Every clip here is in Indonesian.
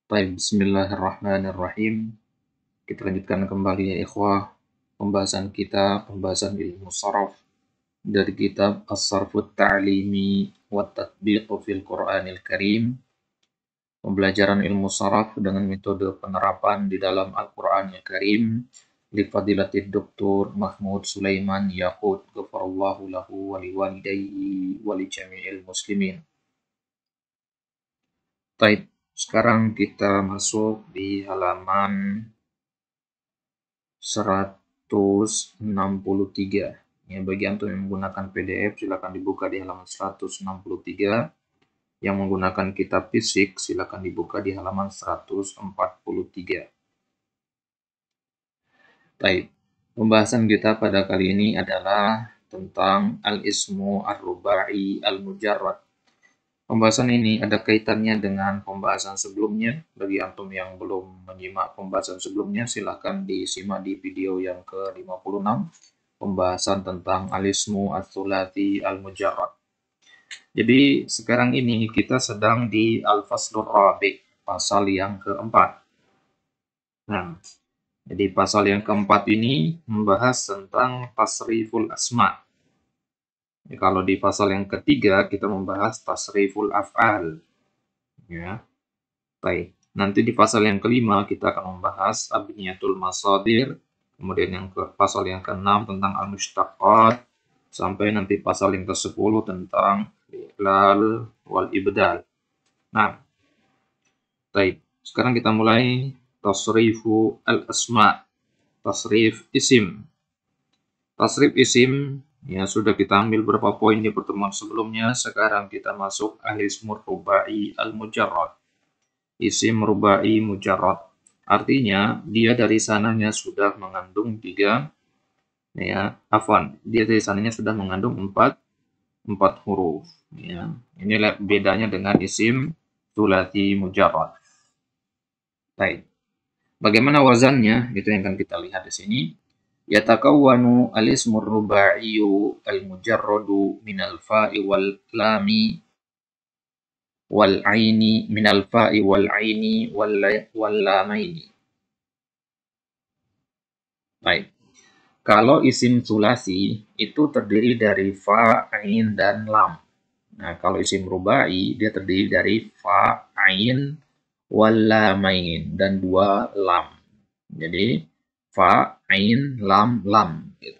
Baik, bismillahirrahmanirrahim. Kita lanjutkan kembali ya ikhwah pembahasan ilmu sharaf dari kitab As-Sarfut Ta'limi wa Tatbiq fil Qur'anil Karim. Pembelajaran ilmu sharaf dengan metode penerapan di dalam Al-Qur'anil Karim li Fadilatid Dr. Mahmud Sulaiman Yaqut ghafarallahu lahu wa liwalidayhi wa li jami'il muslimin. Baik, sekarang kita masuk di halaman 163. Ya, bagi antum yang menggunakan PDF, silakan dibuka di halaman 163. Yang menggunakan kitab fisik, silakan dibuka di halaman 143. Baik, pembahasan kita pada kali ini adalah tentang al-ismu ar-rubai al-mujarrad. Pembahasan ini ada kaitannya dengan pembahasan sebelumnya. Bagi antum yang belum menyimak pembahasan sebelumnya, silakan disimak di video yang ke-56. Pembahasan tentang al-ismu ats-tsulati al-mujarrad. Jadi sekarang ini kita sedang di al-faslur rabi', pasal yang keempat. Nah, jadi pasal yang keempat ini membahas tentang tasriful asma'. Kalau di pasal yang ketiga kita membahas tasriful af'al. Ya, baik. Nanti di pasal yang kelima kita akan membahas abniyatul masadir. Kemudian pasal yang keenam tentang al-mushtaqat. Sampai nanti pasal yang ke-10 tentang i'lal wal ibdal. Nah, baik. Sekarang kita mulai tasrifu al-asma'. Tasrif isim. Tasrif isim ya sudah kita ambil beberapa poin di pertemuan sebelumnya. Sekarang kita masuk al-ismur rubai al-mujarrad. Isim rubai mujarrad. Artinya dia dari sananya sudah mengandung dia dari sananya sudah mengandung empat huruf. Ya. Ini bedanya dengan isim tsulati mujarrad. Baik. Bagaimana wazannya? Itu yang akan kita lihat di sini. Yatakawwanu al-ismur rubaiyu al-mujarradu minal fa'i wal lami wal aini minal fa'i wal aini wal lamaini. Baik. Kalau isim sulasi itu terdiri dari fa, ain, dan lam. Nah, kalau isim rubai dia terdiri dari fa, ain, wal lamain dan dua lam. Jadi fa, ain, lam, lam. Gitu.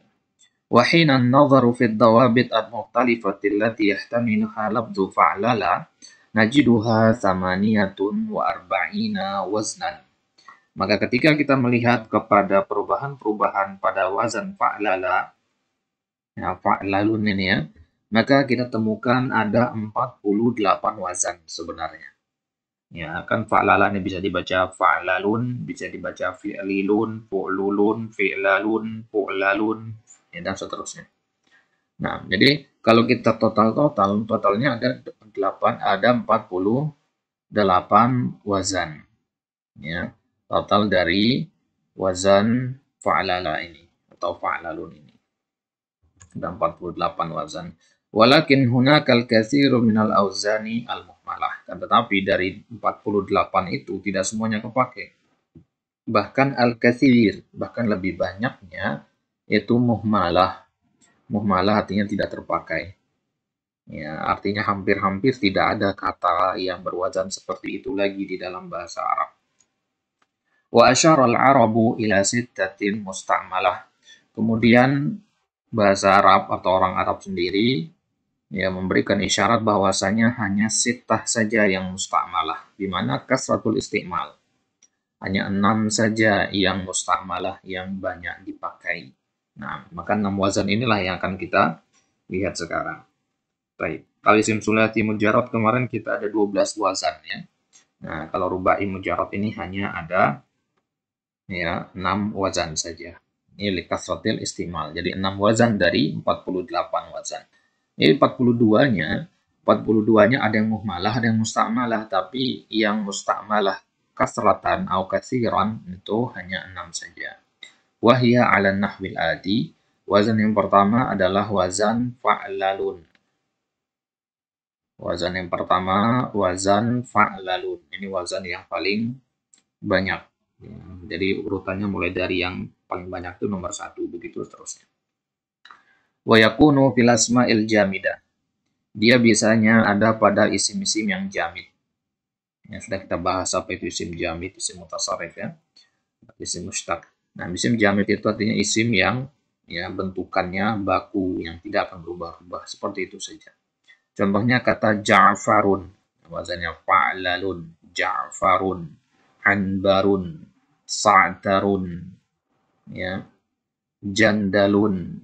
وحين النظر في الضوابط المختلفة التي يحتملها لفظ فعلل نجدها 48 وزنا. Maka ketika kita melihat kepada perubahan-perubahan pada wazan fa'lala, ya, fa'lalun ini ya, maka kita temukan ada 48 wazan sebenarnya. Ya, kan fa'lala ini bisa dibaca fa'lalun, bisa dibaca fi'lilun, fu'lulun, fi'lalun, fu'lalun, ya, dan seterusnya. Nah, jadi kalau kita totalnya ada 48 wazan. Ya, total dari wazan fa'lala ini atau fa'lalun ini. Ada 48 wazan. Walakin hunakal katsiru minal auzani al-muhmalah. Tetapi dari 48 itu tidak semuanya kepakai. Bahkan al-katsir, bahkan lebih banyaknya yaitu muhmalah. Muhmalah artinya tidak terpakai. Ya, artinya hampir-hampir tidak ada kata yang berwazan seperti itu lagi di dalam bahasa Arab. Wa asyara al-arabu ila sittatin musta'malah. Kemudian bahasa Arab atau orang Arab sendiri ya memberikan isyarat bahwasanya hanya sittah saja yang musta'malah, di mana kasratul istimal. Hanya 6 saja yang musta'malah yang banyak dipakai. Nah, maka 6 wazan inilah yang akan kita lihat sekarang. Baik, kalau isim sulati mujarrad kemarin kita ada 12 wazan ya. Nah, kalau rubai mujarrad ini hanya ada ya 6 wazan saja. Ini likasratil istimal. Jadi 6 wazan dari 48 wazan. Jadi 42-nya ada yang muhmalah, ada yang musta'malah, tapi yang musta'malah kasratan atau katsiran itu hanya 6 saja. Wahya 'ala nahwil adi. Wazan yang pertama adalah wazan fa'lalun. Wazan yang pertama, wazan fa'lalun. Ini wazan yang paling banyak. Ya, jadi urutannya mulai dari yang paling banyak itu nomor 1, begitu seterusnya. Wa yakunu fil asma'il jamidah. Dia biasanya ada pada isim-isim yang jamid. Yang sudah kita bahas apa itu isim jamid, isim mutasarrif ya, isim mustaq. Nah, isim jamid itu artinya isim yang ya bentukannya baku yang tidak akan berubah-ubah, seperti itu saja. Contohnya kata Ja'farun, wazannya fa'lalun, Ja'farun, Anbarun, Sa'tarun, ya, Jandalun,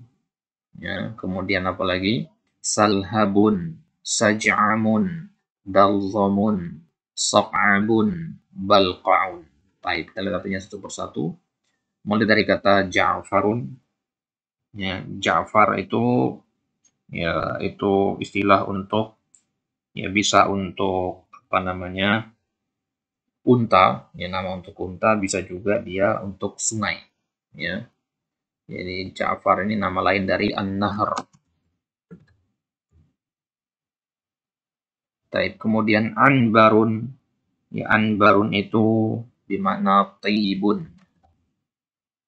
ya, kemudian apa lagi? Salhabun, Saj'amun, Dalzamun, Saq'abun, Balqa'un. Baik, kita lihat artinya satu persatu. Mulai dari kata Ja'farun, ya, Ja'far itu ya itu istilah untuk ya bisa untuk apa namanya unta, ya nama untuk unta, bisa juga dia untuk sungai, ya. Jadi Ja'far ini nama lain dari An-Nahr. Taib. Kemudian Anbarun, ya Anbarun itu bermakna taibun.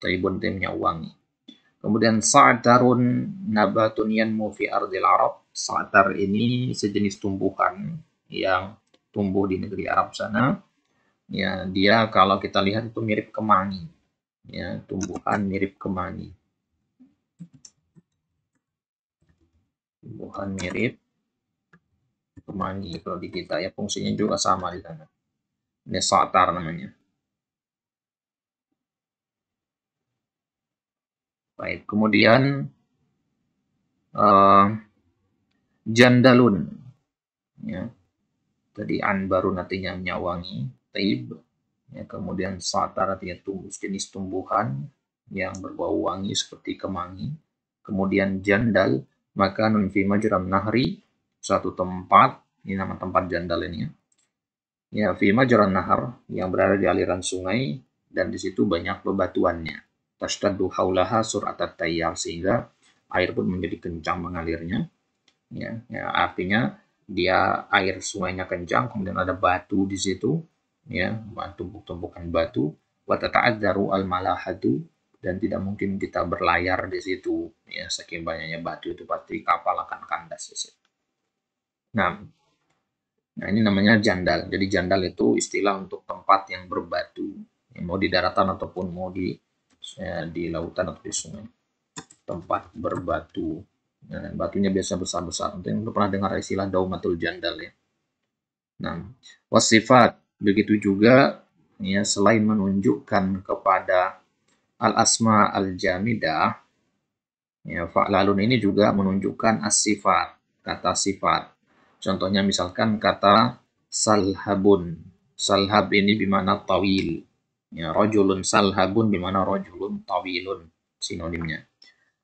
Taibun timnya wangi. Kemudian Sa'tarun nabatun yanmu fi ardil Arab. Sa'tar ini sejenis tumbuhan yang tumbuh di negeri Arab sana. Ya, dia kalau kita lihat itu mirip kemangi. Ya, tumbuhan mirip kemangi. Tumbuhan mirip kemangi kalau di kita ya, fungsinya juga sama di sana. Ini Sa'tar namanya. Baik, kemudian Jandalun, ya. Tadi Anbarun artinya menyawangi, taib, ya, kemudian Sa'tar artinya jenis tumbuhan yang berbau wangi seperti kemangi. Kemudian Jandal, maka fi majram nahri, suatu tempat, ini nama tempat Jandal ini ya. Ya, fi majran nahar, yang berada di aliran sungai, dan di situ banyak bebatuannya. Tashtaddu haulaha sur'atat tayyar, sehingga air pun menjadi kencang mengalirnya. Ya, ya, artinya dia air sungainya kencang, kemudian ada batu di situ, ya, tumpuk-tumpukan batu. Wa tata'adzaru al-malahatu, dan tidak mungkin kita berlayar di situ. Ya, saking banyaknya batu itu pasti kapal akan kandas di situ. Nah, ini namanya jandal. Jadi jandal itu istilah untuk tempat yang berbatu, ya, mau di daratan ataupun mau di lautan atau di sungai. Tempat berbatu. Nah, batunya biasa besar-besar. Mungkin pernah dengar istilah daumatul jandal ya. Nah, wasifat begitu juga ya, selain menunjukkan kepada al-asma al-jamidah, ya, fa'lalun ini juga menunjukkan as-sifat, kata sifat. Contohnya misalkan kata salhabun. Salhab ini bimana tawil. Ya, rojulun salhabun bimana rojulun tawilun, sinonimnya.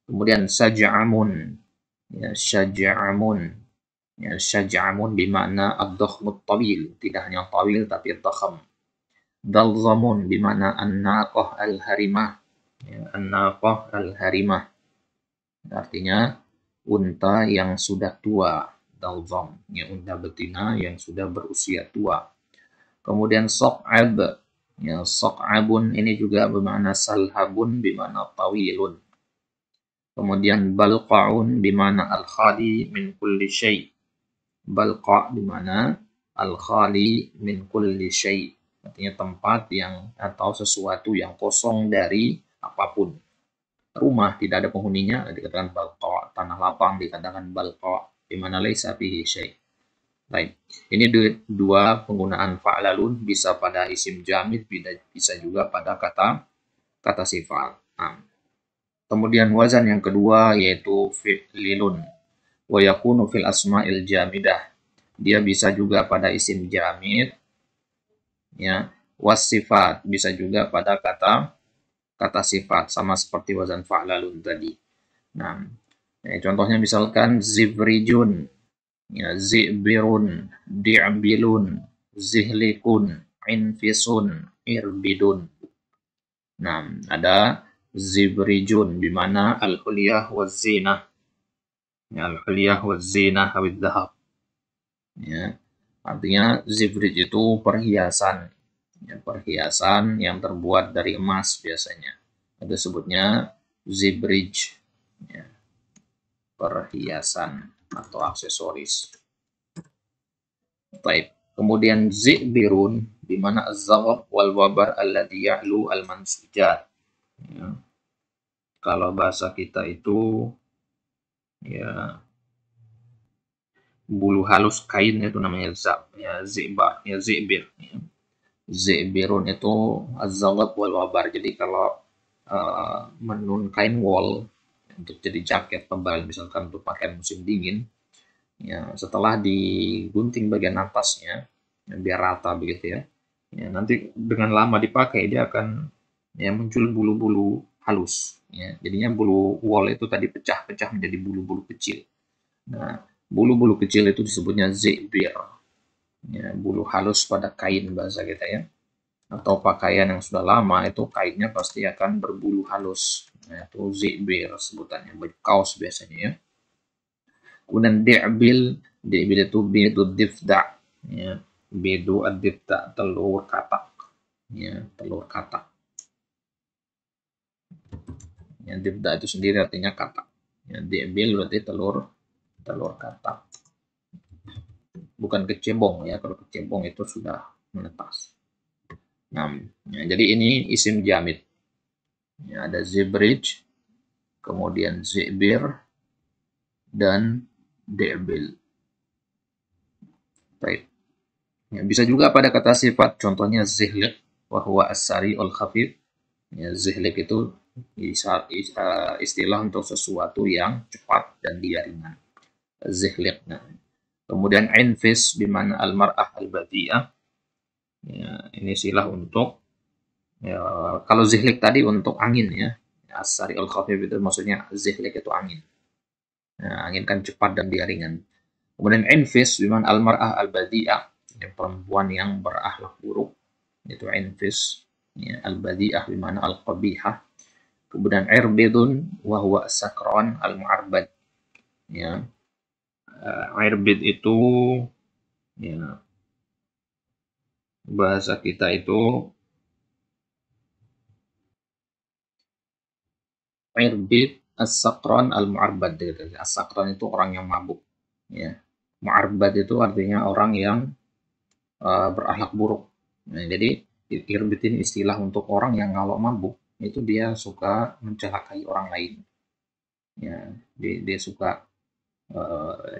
Kemudian saja'amun. Ya, syaja'amun. Ya, syaja'amun bimana ad-dakhmut tawil. Tidak hanya tawil tapi dakham. Dalzamun bimana an-naqah al-harimah. Ya, an-naqah al-harimah. Artinya unta yang sudah tua, dalzam, ya, unta betina yang sudah berusia tua. Kemudian sok'ab, ya, sok'abun ini juga bermakna salhabun bermakna tawilun. Kemudian balqa'un bermakna al-khali min kulli syai'. Balqa' bermakna al-khali min kulli syai'. Artinya tempat yang atau sesuatu yang kosong dari apapun. Rumah tidak ada penghuninya dikatakan balqa, tanah lapang dikatakan balqa, di mana laisa fihi syai'. Baik, ini dua penggunaan fa'lalun, bisa pada isim jamid, bisa juga pada kata sifat. Nah, kemudian wazan yang kedua yaitu fi'lilun, wa yakunu fil asma'il jamidah. Dia bisa juga pada isim jamid, ya, wasifat, bisa juga pada kata sifat, sama seperti wazan fa'lalun tadi. Nah, contohnya misalkan zibrijun, ya, zibirun, di'bilun, zihlikun, infisun, irbidun. Nah, ada zibrijun bimana al-hulyah wa zinah. Ya, al-hulyah wa zinah awid dhahab. Ya, artinya zibrij itu perhiasan, ya, perhiasan yang terbuat dari emas biasanya. Ada sebutnya zibrij, ya, perhiasan atau aksesoris. Baik. Kemudian zibirun di mana az-zagab wal wabar alladhi ya'lu al-mansujat. Ya. Kalau bahasa kita itu ya bulu halus kain itu namanya ya zibar, ya zibir. Ya. Zibirun itu az-zagab wal wabar. Jadi kalau menun kain wol untuk jadi jaket tebal misalkan untuk pakaian musim dingin, ya setelah digunting bagian atasnya ya, biar rata begitu ya. Ya, nanti dengan lama dipakai dia akan ya muncul bulu-bulu halus. Ya, jadinya bulu wol itu tadi pecah-pecah menjadi bulu-bulu kecil. Nah, bulu-bulu kecil itu disebutnya zibir. Ya, bulu halus pada kain bahasa kita ya. Atau pakaian yang sudah lama itu kainnya pasti akan berbulu halus. Nah, itu zibir sebutannya. Baju kaos biasanya ya. Kemudian di'bil itu bidu difda. Ya, bidu ad-difda, telur katak. Ya, telur katak. Ya, difda itu sendiri artinya katak. Ya, di'bil berarti telur katak. Bukan kecebong ya, kalau kecebong itu sudah menetas. Nah, ya, jadi ini isim jamid. Ya, ada zibrij, kemudian zibir, dan de'bil. Baik. Ya, bisa juga pada kata sifat, contohnya zihlik, wahwa as-sari al-khafif. Ya, zihlik itu istilah untuk sesuatu yang cepat dan dia ringan. Zihlik. Nah. Kemudian infis bimana al-mar'ah al-badi'ah. Ya, ini istilah untuk ya, kalau zihlik tadi untuk angin ya. As-sari al-khafif itu maksudnya zihlik itu angin. Nah, angin kan cepat dan dia ringan. Kemudian infis biman al-mar'ah al-badi'ah, ya, perempuan yang berakhlak buruk, itu infis, ya, al-badi'ah bimana al-qabihah. Kemudian irbidun wa huwa sakran al-mu'arbad. Ya, irbid itu ya bahasa kita itu irbid as-sakran al-mu'arbad. As-sakran itu orang yang mabuk. Ya. Mu'arbad itu artinya orang yang berakhlak buruk. Nah, jadi irbit ini istilah untuk orang yang kalau mabuk itu dia suka mencelakai orang lain. Ya, dia suka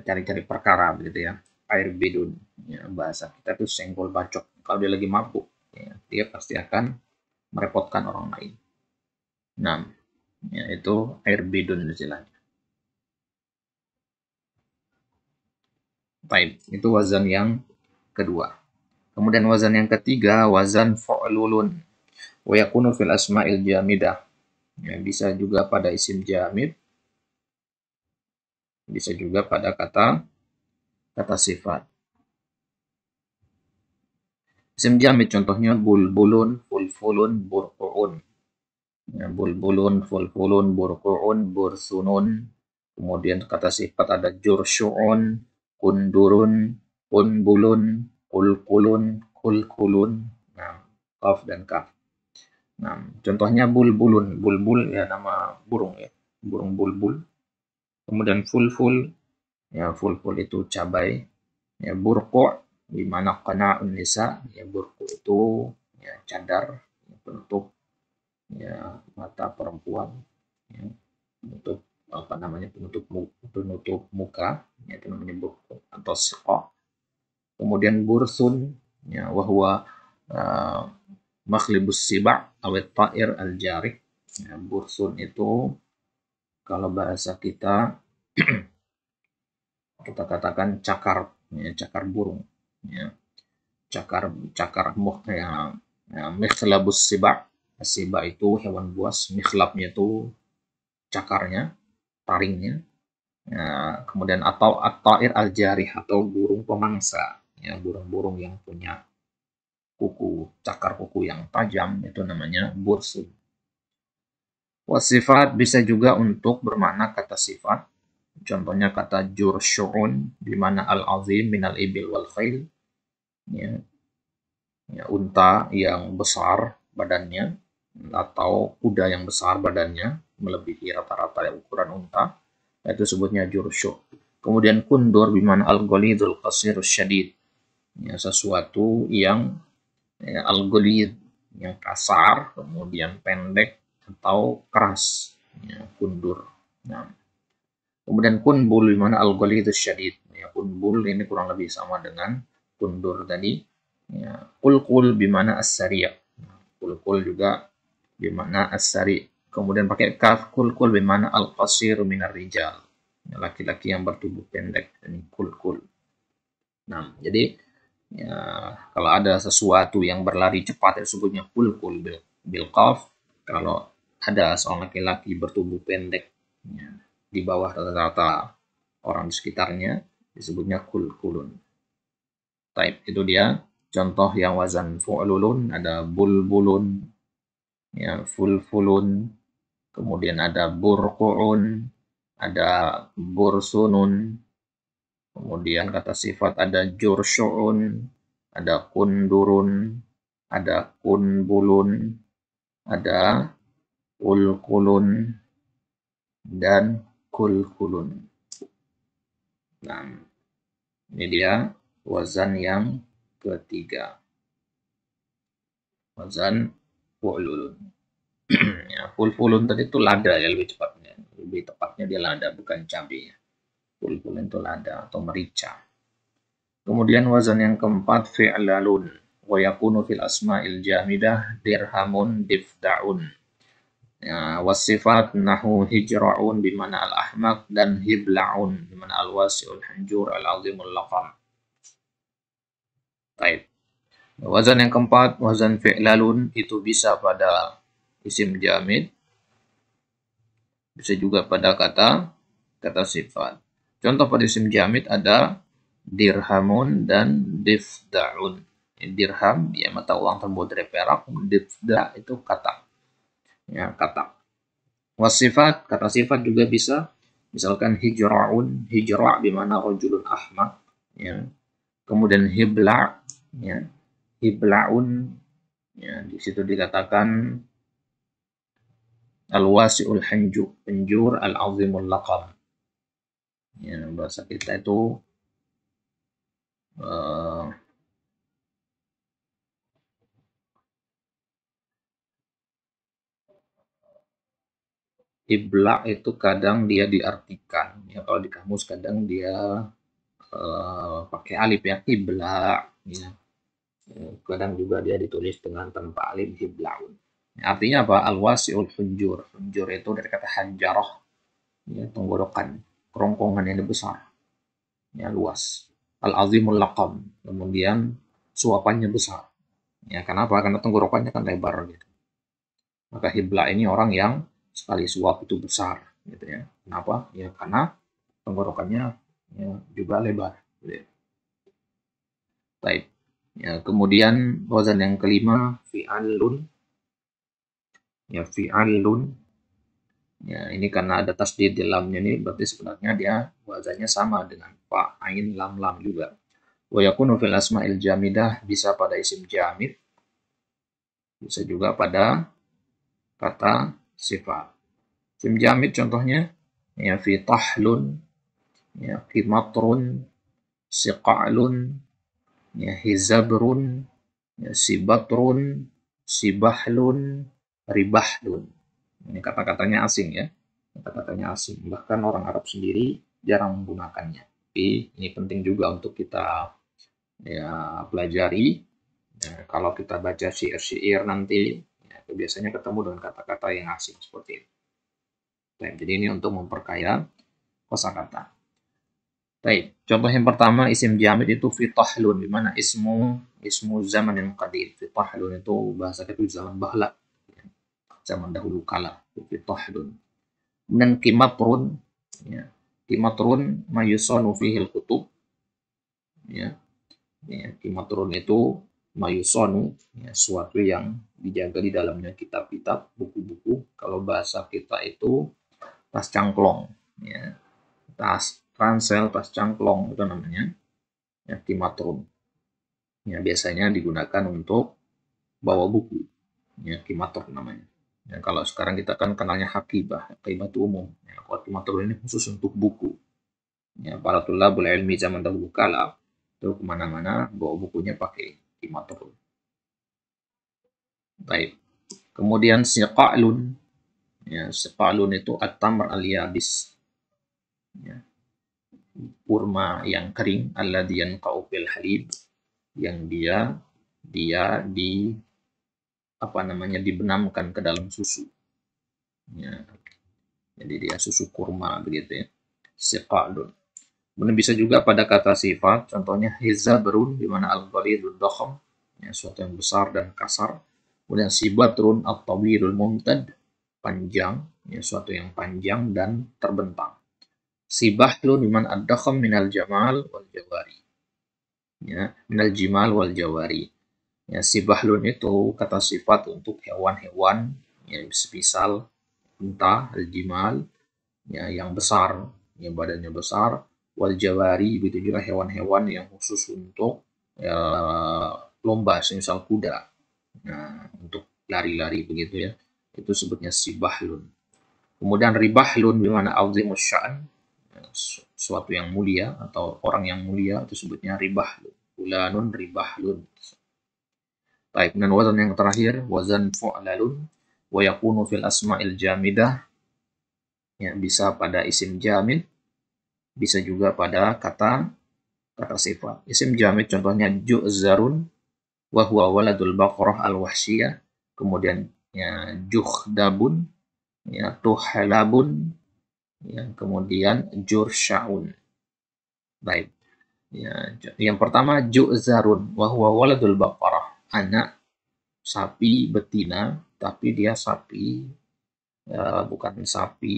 cari-cari perkara begitu ya. Air bidun, ya, bahasa kita itu senggol bacok. Kalau dia lagi mabuk, ya, dia pasti akan merepotkan orang lain. Nah, ya, itu air bidun istilahnya. Baik, itu wazan yang kedua. Kemudian wazan yang ketiga, wazan fa'lulun. Wa yakunu fil asma'il jamidah. Ya, bisa juga pada isim jamid, bisa juga pada kata sifat. Isim jamid contohnya bulbulun, fulfulun, burqu'un. Ya, bulbulun, fulfulun, burqu'un, bursunun. Kemudian kata sifat ada jursyu'un, kundurun, kunbulun, kulkulun, kulkulun. Nah, kaf dan kaf. Nah, contohnya bulbulun. Bulbul ya nama burung ya. Burung bulbul. Kemudian fulful, ya fulful itu cabai. Ya burqu di mana qana'un nisa, ya burqu itu ya cadar ya, penutup ya mata perempuan, ya, penutup apa namanya penutup muka, ya, itu namanya burqu atau siqa. Kemudian bursun, ya wahwa uh, makhlibus siba awet ta'ir al jarik. Ya, bursun itu kalau bahasa kita kita katakan cakar, ya, cakar burung, ya, cakar cakar ya, mikhlabus siba. Siba itu hewan buas, mikhlabnya itu cakarnya, taringnya. Ya, kemudian atau at-ta'ir al-jarih atau burung pemangsa, ya, burung-burung yang punya kuku, cakar kuku yang tajam itu namanya bursun. Wasifat bisa juga untuk bermakna kata sifat. Contohnya kata jursyu'un, di mana al-azim minal ibil wal khail, ya, ya, unta yang besar badannya, atau kuda yang besar badannya, melebihi rata-rata ukuran unta, itu sebutnya jursyu'. Kemudian kundur, di mana al-ghalidul qasirus syadid, ya, sesuatu yang ya, al-ghalid, yang kasar, kemudian pendek atau keras, ya, kundur. Nah, kemudian kunbul, di mana al-ghalidus syadid, ya, kunbul ini kurang lebih sama dengan kundur tadi. Ya, kulkul bimana as-sari'. Kulkul juga bimana as-sari'. Kemudian pakai kaf, kulkul bimana al-qasir minar rijal. Ya, laki-laki yang bertubuh pendek, ini kulkul. Nah, jadi ya, kalau ada sesuatu yang berlari cepat disebutnya kulkul bil qaf. Kalau ada seorang laki-laki bertubuh pendek, ya, di bawah rata-rata orang di sekitarnya, disebutnya kulkulun. Type itu dia contoh yang wazan fu'lulun, ada bulbulun, ya, fulfulun, kemudian ada burqu'un, ada bursunun, kemudian kata sifat ada jursyu'un, ada kundurun, ada kunbulun, ada ulkulun, dan kulkulun. Nah, ini dia wazan yang ketiga. Wazan fu'lulun. Ya, fulfulun tadi itu lada ya, lebih cepatnya. Lebih tepatnya dia lada, bukan cabai. Fulfulun itu lada atau merica. Kemudian wazan yang keempat fi'lalun. Wa yakunu fil asma'il jamidah dirhamun difda'un. Ya, wasifat nahu hijra'un bimana al-ahmaq dan hibla'un bimana al-wasi'ul hanjur al-azimul laqam. Baik. Wazan yang keempat, wazan fi'lalun, itu bisa pada isim jamid, bisa juga pada kata sifat. Contoh pada isim jamid ada dirhamun dan difda'un. Dirham ya mata uang terbuat dari perak, difda itu kata. Ya, kata. Wasifat, kata sifat juga bisa. Misalkan hijra'un, hijra' bimana rajulun ahmaq, ya. Kemudian hibla', ya. Hibla'un, ya, di situ dikatakan al-wasi'ul hanjur al-azimul laqam. Ya, bahasa kita itu ibla itu kadang dia diartikan, ya, kalau di kamus kadang dia pakai alif ya, ibla, ya. Kadang juga dia ditulis dengan tanpa alif, hiblaun. Ya, artinya apa? Al-wasi'ul hunjur. Hunjur itu dari kata hanjarah, ya, tenggorokan, kerongkongan yang besar, ya, luas. Al-azimul laqam, kemudian suapannya besar. Ya, kenapa? Karena tenggorokannya kan lebar gitu. Maka hibla ini orang yang sekali suap itu besar, gitu ya. Kenapa? Ya karena tenggorokannya ya, juga lebar. Gitu ya. Baik. Ya, kemudian wazan yang kelima fi'alun. Ya, fi'alun. Ya, ini karena ada tasdid di lamnya ini berarti sebenarnya dia wazannya sama dengan fa, ain, lam, lam juga. Wa yakunu fil asma'il jamidah, bisa pada isim jamid, bisa juga pada kata sifat. Isim jamid contohnya ya fi tahlun, ya fi matrun, siqa'lun, ya hizabrun, ya sibatrun, sibahlun, ribahlun. Ini kata-katanya asing ya. Kata-katanya asing. Bahkan orang Arab sendiri jarang menggunakannya. Tapi ini penting juga untuk kita ya pelajari. Ya, kalau kita baca syair-syair nanti, ya, biasanya ketemu dengan kata-kata yang asing seperti itu. Baik, jadi ini untuk memperkaya kosakata. Baik, contoh yang pertama isim jamid itu fitahlun, di mana ismu zamanin qadim. Fitahlun itu bahasa kita zaman bahla, zaman dahulu kala. Fitahlun. Kemudian kimatrun, ya. Kimatrun mayusonu fihil kutub, ya. Ya, kimatrun itu mayusonu, ya, suatu yang dijaga di dalamnya kitab-kitab, buku-buku. Kalau bahasa kita itu tas cangklong, ya. tas ransel, tas cangklong itu namanya ya, kimatrun. Ya, biasanya digunakan untuk bawa buku. Ya, kimatrun namanya. Ya, kalau sekarang kita kan kenalnya hakibah, hakibah itu umum. Ya, kalau kimatrun ini khusus untuk buku. Ya, para tulabul ilmi zaman dahulu kala itu kemana-mana bawa bukunya pakai kimatrun. Baik. Kemudian siqa'lun. Ya, siqa'lun itu at-tamr al-yabis. Ya, kurma yang kering alladzi yanqa'u fil halib, yang dia di apa namanya dibenamkan ke dalam susu. Ya, jadi dia susu kurma begitu ya. Siqa'lun. Kemudian bisa juga pada kata sifat, contohnya hizabrun di mana al-ghalidul dakham, ya, suatu yang besar dan kasar. Kemudian sibatrun at-tawilul mumtad, panjang, ya, suatu yang panjang dan terbentang. Sibahlun di mana ad-dakham minal jamal wal jawari. Ya, minal jimal wal jawari. Ya, sibahlun itu kata sifat untuk hewan-hewan yang semisal unta, al-jimal, ya, yang besar, ya, badannya besar, wal jawari, begitu juga hewan-hewan yang khusus untuk ya, lomba, semisal kuda, nah, untuk lari-lari begitu ya, itu sebutnya sibahlun. Kemudian ribahlun bimana azimus sya'an, ya, suatu yang mulia atau orang yang mulia itu sebutnya ribahlun. Fulanun ribahlun. Baik, dan wazan yang terakhir wazan fu'lalun wa yakunu fil asma'il jamidah, ya, bisa pada isim jamid, bisa juga pada kata sifat. Isim jamid contohnya ju'zarun wa huwa waladul baqarah al-wahsyiyah. Kemudian ya juhdabun, ya tuhlabun, ya kemudian jursyaun. Baik. Ya, yang pertama ju'zarun wa huwa waladul baqarah, anak sapi betina tapi dia sapi bukan sapi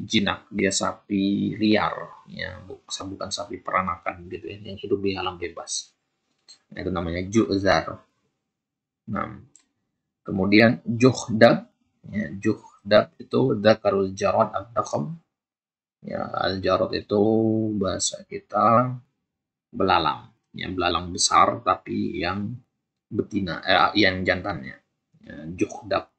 jinak, dia sapi liar, ya, bukan sapi peranakan gitu ya, yang hidup di alam bebas. Nah, itu namanya ju'zar. Nah, kemudian juhdab, ya, juhdab itu dzakarul jarad ad-dakham. Ya, al-jarad itu bahasa kita belalang, ya, belalang besar tapi yang betina, yang jantannya. Ya, juhdab.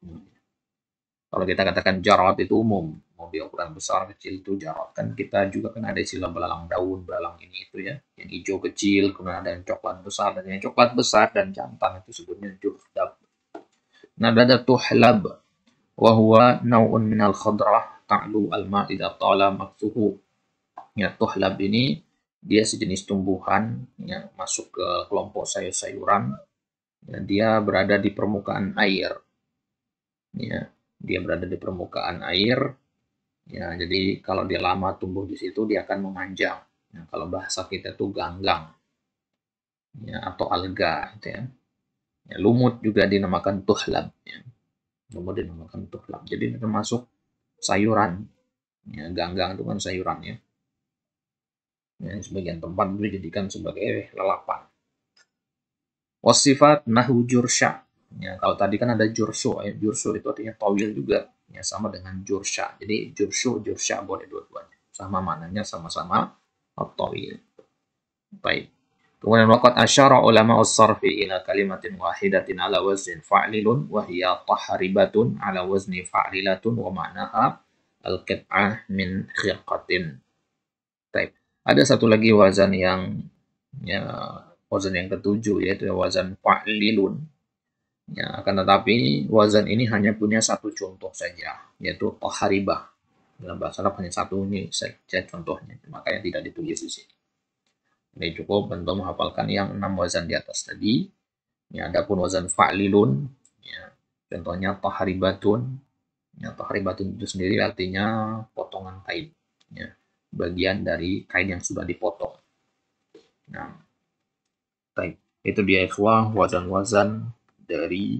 Kalau kita katakan jarot itu umum, mau dia ukuran besar kecil itu jarot. Kan kita juga kan ada istilah belalang daun, belalang ini itu ya, yang hijau kecil, kemudian ada yang coklat besar, dan yang coklat besar dan jantan itu sebutnya juhdab. Nah, ada tuhlab, wa huwa naw'un minal khadrah ta'lu al-ma' idza tala maksuhu. Ya, tuhlab ini dia sejenis tumbuhan yang masuk ke kelompok sayur-sayuran. Ya, dia berada di permukaan air. Ya, dia berada di permukaan air. Ya, jadi kalau dia lama tumbuh di situ dia akan memanjang. Ya, kalau bahasa kita itu ganggang, ya, atau alga, gitu ya. Ya, lumut juga dinamakan tuhlab. Ya. Lumut dinamakan tuhlab. Jadi ini termasuk sayuran. Ya, ganggang itu kan sayuran ya. Ya, sebagian tempat itu dijadikan sebagai lalapan. Wasifat nahu jursya. Ya, kalau tadi kan ada jursu, ya, jursu itu artinya tawil juga, ya, sama dengan jursya. Jadi jursu, jursya boleh dua-duanya. Sama maknanya, sama-sama tawil. Baik. Kemudian waqad asyara ulama as-sarfi ila kalimatin wahidatin ala waznin fa'lilun wa hiya tahribatun ala wazni fa'lilatun wa ma'naha al-qit'ah min khirqatin. Baik. Ada satu lagi wazan yang, ya, wazan yang ketujuh yaitu wazan fa'lilun. Ya, akan tetapi wazan ini hanya punya satu contoh saja, yaitu tahribah. Dalam bahasa Arab hanya satu ini saja contohnya, makanya tidak ditulis di sini. Ini cukup untuk menghafalkan yang 6 wazan di atas tadi. Ya, adapun wazan fa'lilun, ya, contohnya tahribatun. Ya, tahribatun itu sendiri artinya potongan kain. Ya, bagian dari kain yang sudah dipotong. Nah, baik. Itu dia ikhwah wazan-wazan dari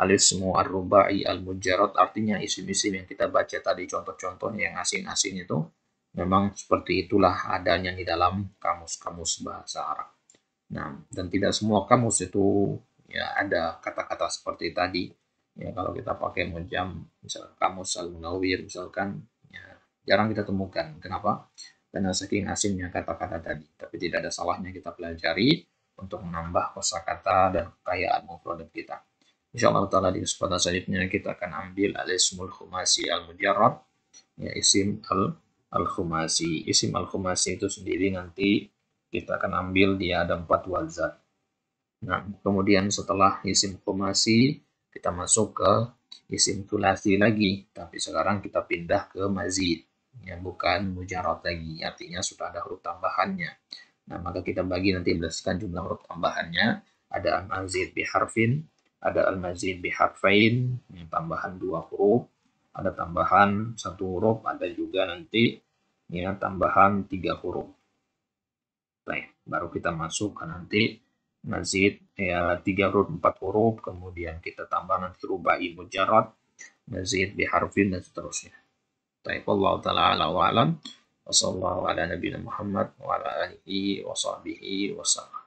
al-ismu ar-rubai al-mujarrad, artinya isim-isim yang kita baca tadi contoh-contohnya yang asing-asing itu memang seperti itulah adanya di dalam kamus-kamus bahasa Arab. Nah, dan tidak semua kamus itu ya ada kata-kata seperti tadi. Ya, kalau kita pakai mujam, misalkan kamus al-munawwir misalkan, ya, jarang kita temukan. Kenapa? karena saking asingnya kata-kata tadi. Tapi tidak ada salahnya kita pelajari untuk menambah kosakata dan kekayaan mufradat kita. Insyaallah taala di kesempatan selanjutnya kita akan ambil al-ismul khumasi al-mujarrad, ya isim al-khumasi. Isim al-khumasi itu sendiri nanti kita akan ambil dia ada 4 wazan. Nah, kemudian setelah isim khumasi kita masuk ke isim tulasi lagi, tapi sekarang kita pindah ke mazid, ya bukan mujarrad lagi, artinya sudah ada huruf tambahannya. Nah, maka kita bagi nanti berdasarkan jumlah huruf tambahannya, ada al-mazid biharfin, ada al-mazid biharfain, yang tambahan 2 huruf, ada tambahan 1 huruf, ada juga nanti ya tambahan 3 huruf. Baik, baru kita masuk ke nanti mazid ya 3 huruf 4 huruf, kemudian kita tambah nanti rubai mujarrad, mazid biharfin dan seterusnya. Baik, Allah taala ala wa alam. Wassallallahu ala nabiyina Muhammad wa ala alihi wa sahbihi wa sallam.